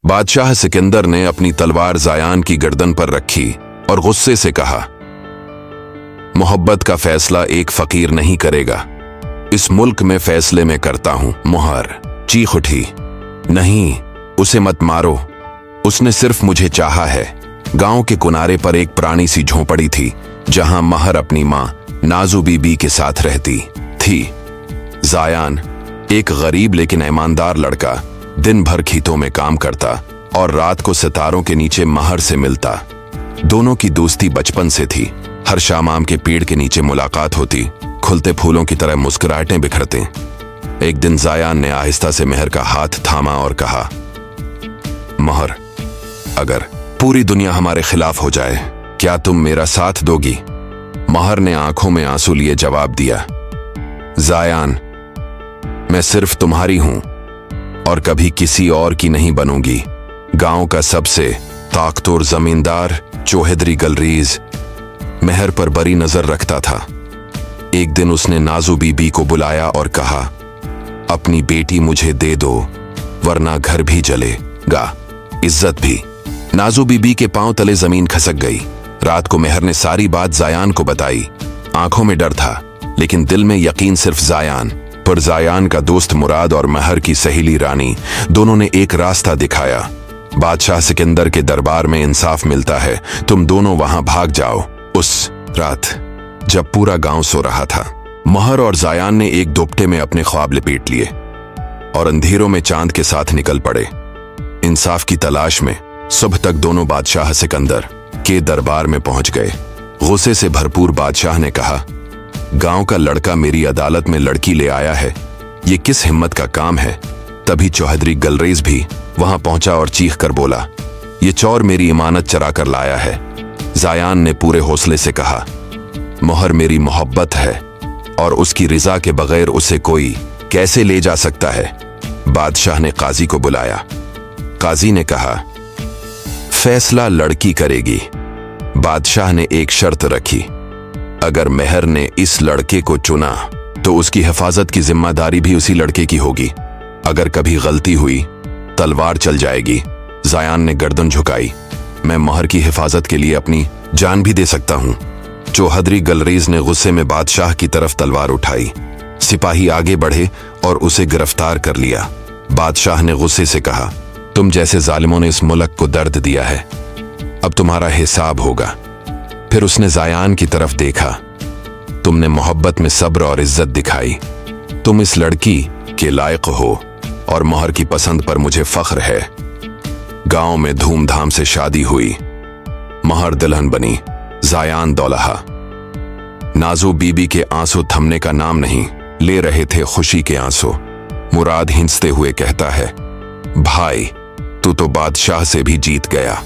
बादशाह सिकंदर ने अपनी तलवार ज़ायान की गर्दन पर रखी और गुस्से से कहा, मोहब्बत का फैसला एक फकीर नहीं करेगा, इस मुल्क में फैसले में करता हूं। मोहर चीख उठी, नहीं, उसे मत मारो, उसने सिर्फ मुझे चाहा है। गांव के किनारे पर एक पुरानी सी झोंपड़ी थी जहां महर अपनी मां नाजू बीबी के साथ रहती थी। ज़ायान एक गरीब लेकिन ईमानदार लड़का, दिन भर खेतों में काम करता और रात को सितारों के नीचे महर से मिलता। दोनों की दोस्ती बचपन से थी। हर शाम आम के पेड़ के नीचे मुलाकात होती, खुलते फूलों की तरह मुस्कुराहटें बिखरते। एक दिन ज़ायान ने आहिस्ता से महर का हाथ थामा और कहा, महर, अगर पूरी दुनिया हमारे खिलाफ हो जाए, क्या तुम मेरा साथ दोगी? महर ने आंखों में आंसू लिए जवाब दिया, ज़ायान, मैं सिर्फ तुम्हारी हूं और कभी किसी और की नहीं बनूंगी। गांव का सबसे ताकतवर जमींदार चौहदरी गलरेज महर पर बड़ी नजर रखता था। एक दिन उसने नाजू बीबी को बुलाया और कहा, अपनी बेटी मुझे दे दो वरना घर भी जलेगा, इज्जत भी। नाजू बीबी के पांव तले जमीन खसक गई। रात को महर ने सारी बात ज़ायान को बताई। आंखों में डर था लेकिन दिल में यकीन सिर्फ ज़ायान पर। ज़ायान का दोस्त मुराद और महर की सहेली रानी दोनों ने एक रास्ता दिखाया। बादशाह सिकंदर के दरबार में इंसाफ मिलता है, तुम दोनों वहां भाग जाओ। उस रात जब पूरा गांव सो रहा था, महर और ज़ायान ने एक दुपट्टे में अपने ख्वाब लपेट लिए और अंधेरों में चांद के साथ निकल पड़े इंसाफ की तलाश में। सुबह तक दोनों बादशाह सिकंदर के दरबार में पहुंच गए। गुस्से से भरपूर बादशाह ने कहा, गांव का लड़का मेरी अदालत में लड़की ले आया है, ये किस हिम्मत का काम है? तभी चौहदरी गलरेज भी वहां पहुंचा और चीख कर बोला, ये चोर मेरी इमानत चरा कर लाया है। ज़ायान ने पूरे हौसले से कहा, मोहर मेरी मोहब्बत है और उसकी रिजा के बगैर उसे कोई कैसे ले जा सकता है? बादशाह ने काजी को बुलाया। काजी ने कहा, फैसला लड़की करेगी। बादशाह ने एक शर्त रखी, अगर महर ने इस लड़के को चुना तो उसकी हिफाजत की जिम्मेदारी भी उसी लड़के की होगी। अगर कभी गलती हुई तलवार चल जाएगी। ज़ायान ने गर्दन झुकाई, मैं महर की हिफाजत के लिए अपनी जान भी दे सकता हूं। चौहदरी गलरेज ने गुस्से में बादशाह की तरफ तलवार उठाई। सिपाही आगे बढ़े और उसे गिरफ्तार कर लिया। बादशाह ने गुस्से से कहा, तुम जैसे जालिमों ने इस मुल्क को दर्द दिया है, अब तुम्हारा हिसाब होगा। फिर उसने ज़ायान की तरफ देखा, तुमने मोहब्बत में सब्र और इज्जत दिखाई, तुम इस लड़की के लायक हो और महर की पसंद पर मुझे फख्र है। गांव में धूमधाम से शादी हुई। महर दुल्हन बनी, ज़ायान दौल्हा। नाजू बीबी के आंसू थमने का नाम नहीं ले रहे थे, खुशी के आंसू। मुराद हिंसते हुए कहता है, भाई, तू तो बादशाह से भी जीत गया।